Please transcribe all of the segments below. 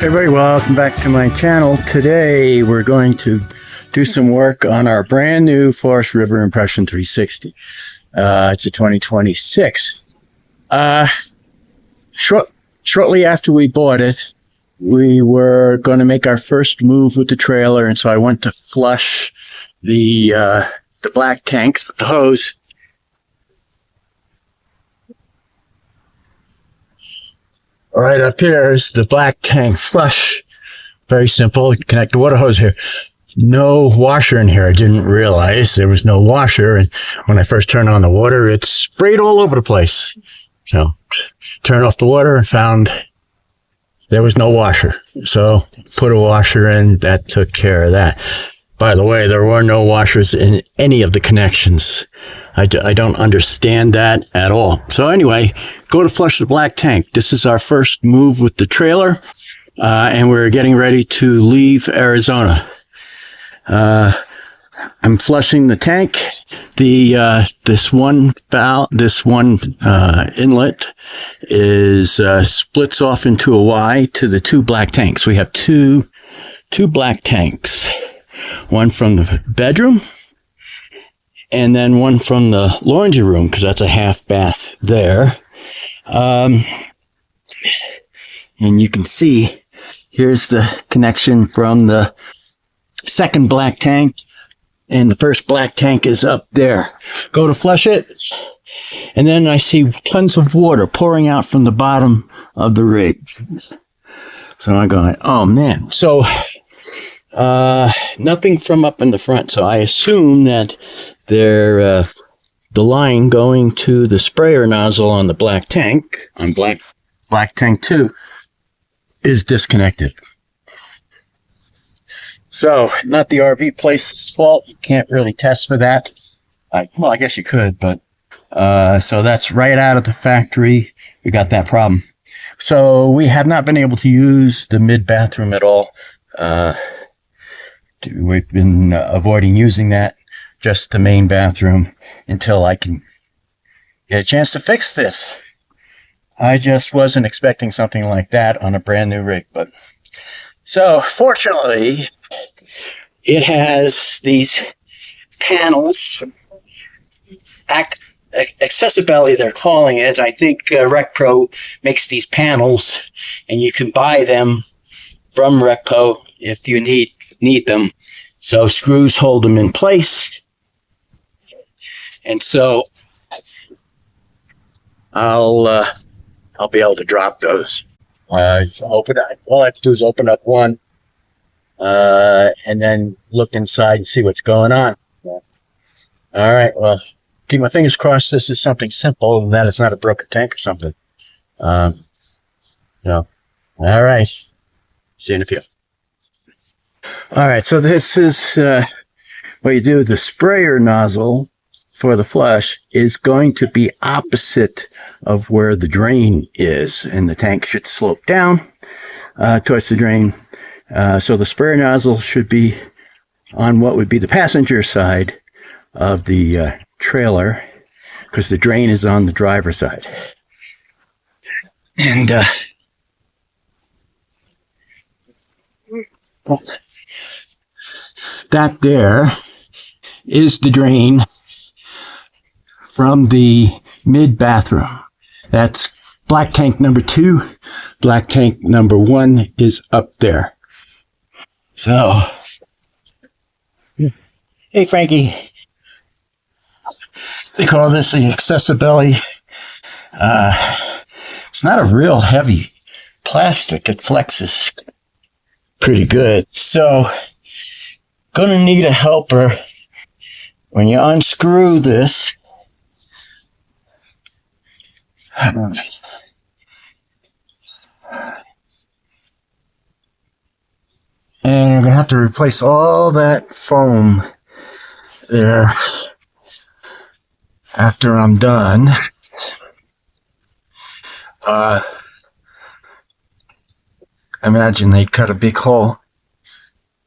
Everybody, welcome back to my channel. Today we're going to do some work on our brand new Forest River Impression 360. It's a 2026. Shortly after we bought it, we were going to make our first move with the trailer, and so I went to flush the black tanks with the hose. Right up here is the black tank flush. Very simple. Connect the water hose here. No washer in here. I didn't realize there was no washer. And when I first turned on the water, it sprayed all over the place. So turned off the water and found there was no washer. So put a washer in. That took care of that. By the way, there were no washers in any of the connections. I don't understand that at all. So anyway, go to flush the black tank. This is our first move with the trailer, and we're getting ready to leave Arizona. I'm flushing the tank. This one inlet is splits off into a Y to the two black tanks. We have two black tanks. One from the bedroom, and then one from the laundry room, because that's a half bath there. And you can see, here's the connection from the second black tank, and the first black tank is up there. Go to flush it, and then I see tons of water pouring out from the bottom of the rig. So I'm going, oh man. So nothing from up in the front, so I assume that the line going to the sprayer nozzle on the black tank, on black tank 2, is disconnected. So, not the RV place's fault. You can't really test for that. Well, I guess you could, but so that's right out of the factory. We got that problem. So we have not been able to use the mid-bathroom at all. We've been avoiding using that, just the main bathroom, until I can get a chance to fix this. I just wasn't expecting something like that on a brand new rig. But so fortunately, it has these panels, accessibility they're calling it. I think RecPro makes these panels, and you can buy them from RecPro if you need them. So screws hold them in place, and so I'll be able to drop those. All I have to do is open up one, and then look inside and see what's going on. All right. Well, keep my fingers crossed. This is something simple, and that it's not a broken tank or something. All right. See you in a few. All right, so this is what you do. The sprayer nozzle for the flush is going to be opposite of where the drain is, and the tank should slope down towards the drain. So the sprayer nozzle should be on what would be the passenger side of the trailer, because the drain is on the driver's side. And that there is the drain from the mid bathroom. That's black tank number 2. Black tank number 1 is up there. So, hey Frankie, they call this the accessibility. It's not a real heavy plastic. It flexes pretty good. So, gonna need a helper when you unscrew this. And you're gonna have to replace all that foam there after I'm done. Imagine they cut a big hole.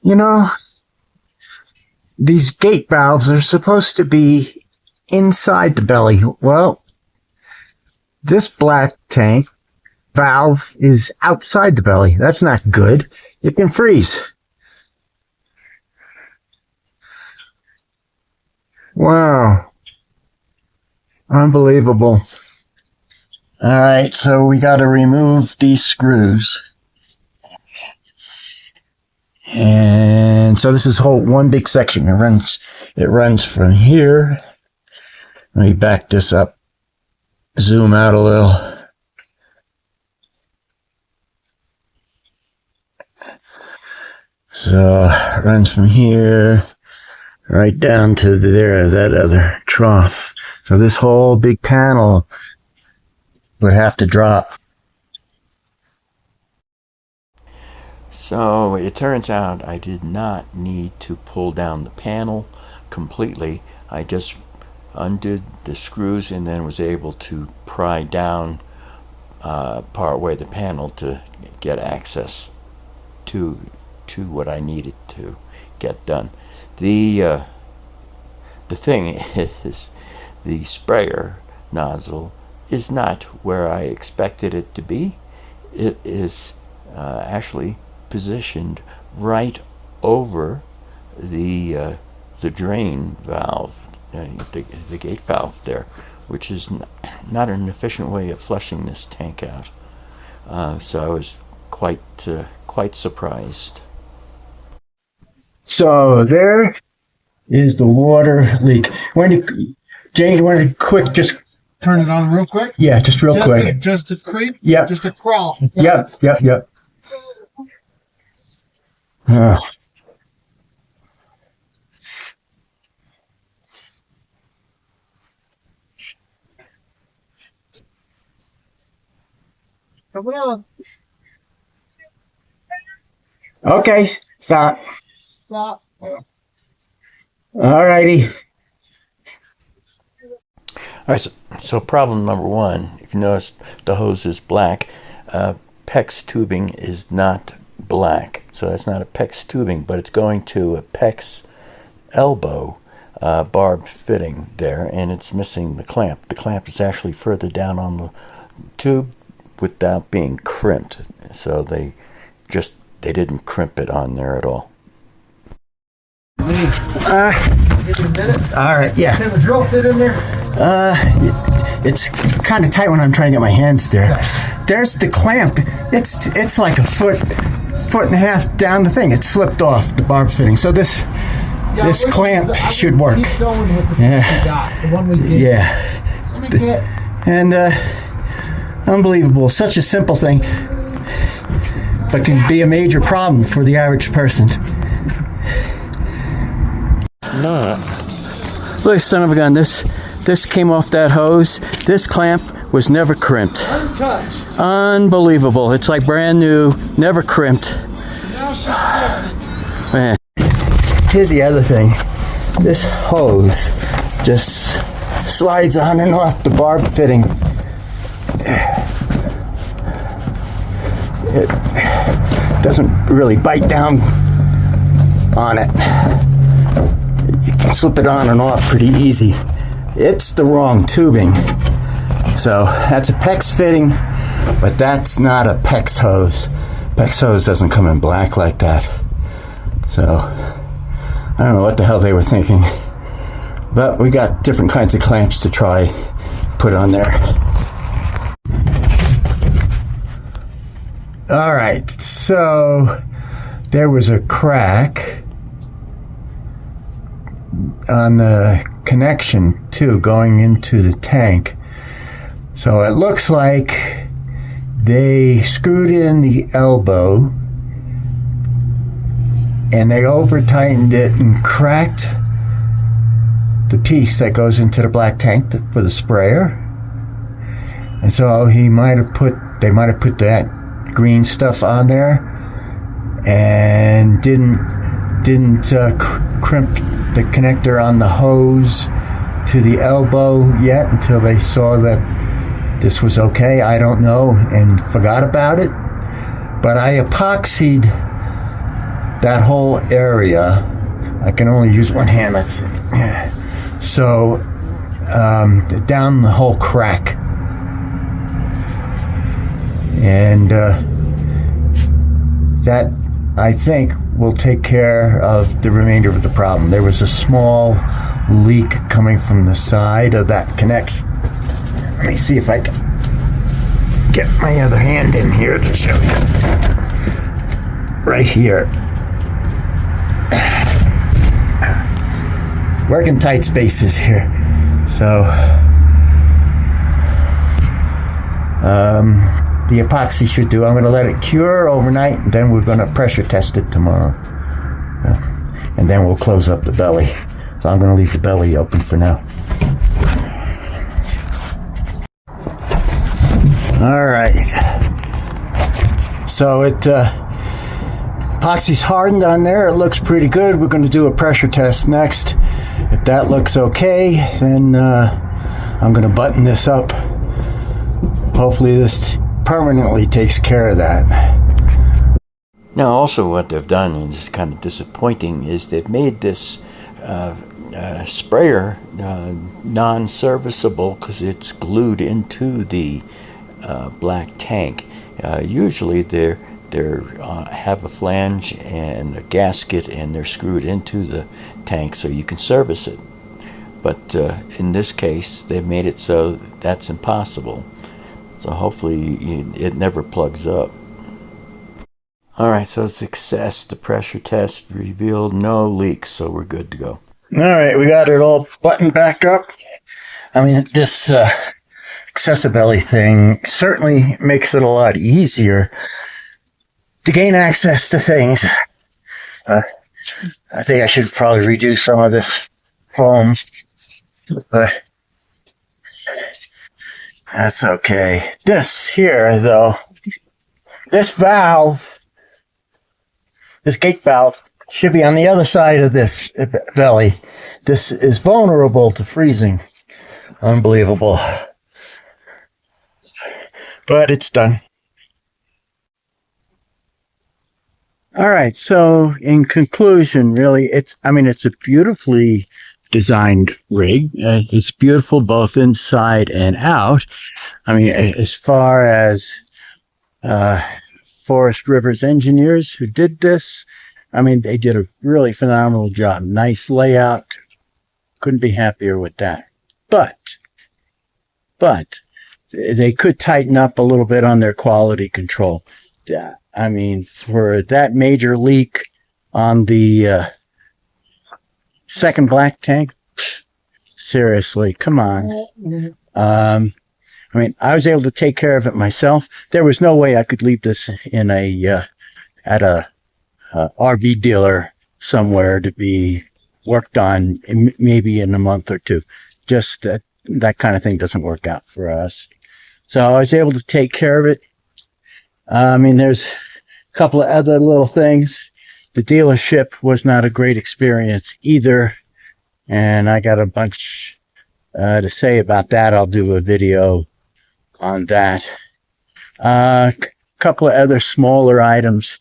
You know, these gate valves are supposed to be inside the belly. Well, this black tank valve is outside the belly. That's not good. It can freeze. Wow. Unbelievable. All right, so we got to remove these screws. And so this is whole one big section. It runs from here. Let me back this up. Zoom out a little. So it runs from here right down to there, that other trough. So this whole big panel would have to drop. So it turns out I did not need to pull down the panel completely. I just undid the screws and then was able to pry down part way the panel to get access to what I needed to get done. The thing is, the sprayer nozzle is not where I expected it to be. It is actually positioned right over the drain valve, the gate valve there, which is not an efficient way of flushing this tank out. So I was quite surprised. So there is the water leak. Jane, you want to quick just turn it on real quick? Yeah, just real quick. Just to creep? Yep. Just to crawl. Yep. Oh. Come on. Okay, stop. Stop. Alrighty. Alright, so problem number one, if you notice the hose is black, PEX tubing is not black. So that's not a PEX tubing, but it's going to a PEX elbow barb fitting there, and it's missing the clamp. The clamp is actually further down on the tube without being crimped. So they didn't crimp it on there at all. Alright, yeah. Can the drill fit in there? It's kind of tight when I'm trying to get my hands there. There's the clamp. It's like a foot and a half down the thing. It slipped off the barb fitting. So this clamp should work. Keep going with the Yeah. you got, the one we did. Yeah. Let me get. And unbelievable. Such a simple thing, but can be a major problem for the average person. Look, son of a gun, this came off that hose. This clamp was never crimped. Untouched. Unbelievable. It's like brand new, never crimped. Now she's slipping. Man. Here's the other thing. This hose just slides on and off the barb fitting. It doesn't really bite down on it. You can slip it on and off pretty easy. It's the wrong tubing. So that's a PEX fitting, but that's not a PEX hose. PEX hose doesn't come in black like that. So I don't know what the hell they were thinking. But we got different kinds of clamps to try put on there. Alright, so there was a crack on the connection too, going into the tank. So it looks like they screwed in the elbow and they over tightened it and cracked the piece that goes into the black tank for the sprayer. And so they might have put that green stuff on there and didn't crimp the connector on the hose to the elbow yet until they saw that this was okay. I don't know, and forgot about it. But I epoxied that whole area. I can only use one hand. Let's see. So down the whole crack. And that, I think, will take care of the remainder of the problem. There was a small leak coming from the side of that connection. Let me see if I can get my other hand in here to show you. Right here. Working tight spaces here. So, the epoxy should do. I'm going to let it cure overnight, and then we're going to pressure test it tomorrow. And then we'll close up the belly. So I'm going to leave the belly open for now. All right. So epoxy's hardened on there. It looks pretty good. We're going to do a pressure test next. If that looks okay, then I'm going to button this up. Hopefully this permanently takes care of that. Now, also what they've done, and it's kind of disappointing, is they've made this sprayer non-serviceable because it's glued into the black tank. Usually they have a flange and a gasket, and they're screwed into the tank so you can service it. But in this case, they've made it so that's impossible. So hopefully it never plugs up. Alright, so success. The pressure test revealed no leaks, so we're good to go. Alright, we got it all buttoned back up. I mean, this accessibility thing certainly makes it a lot easier to gain access to things. I think I should probably redo some of this foam, but that's okay. This here, though, this valve, this gate valve, should be on the other side of this belly. This is vulnerable to freezing. Unbelievable. But it's done. All right, so in conclusion, really, it's a beautifully designed rig. It's beautiful both inside and out. I mean, as far as Forest River's engineers who did this, I mean, they did a really phenomenal job. Nice layout. Couldn't be happier with that. But they could tighten up a little bit on their quality control. I mean, for that major leak on the second black tank, seriously, come on. I mean, I was able to take care of it myself. There was no way I could leave this in at a RV dealer somewhere to be worked on maybe in a month or two. Just that kind of thing doesn't work out for us. So I was able to take care of it. I mean, there's a couple of other little things. The dealership was not a great experience either, and I got a bunch to say about that. I'll do a video on that. A couple of other smaller items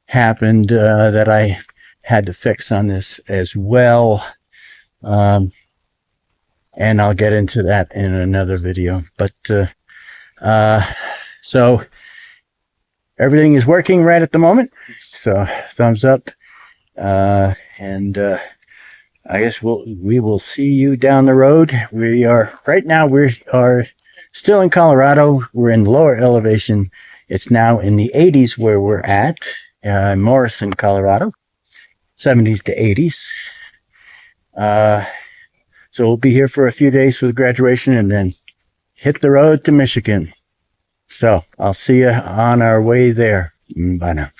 happened that I had to fix on this as well, and I'll get into that in another video. But so everything is working right at the moment, so thumbs up, and I guess we will see you down the road. We are still in Colorado. We're in lower elevation. It's now in the 80s where we're at, Morrison, Colorado, 70s to 80s. So we'll be here for a few days for the graduation and then hit the road to Michigan. So I'll see you on our way there. Bye now.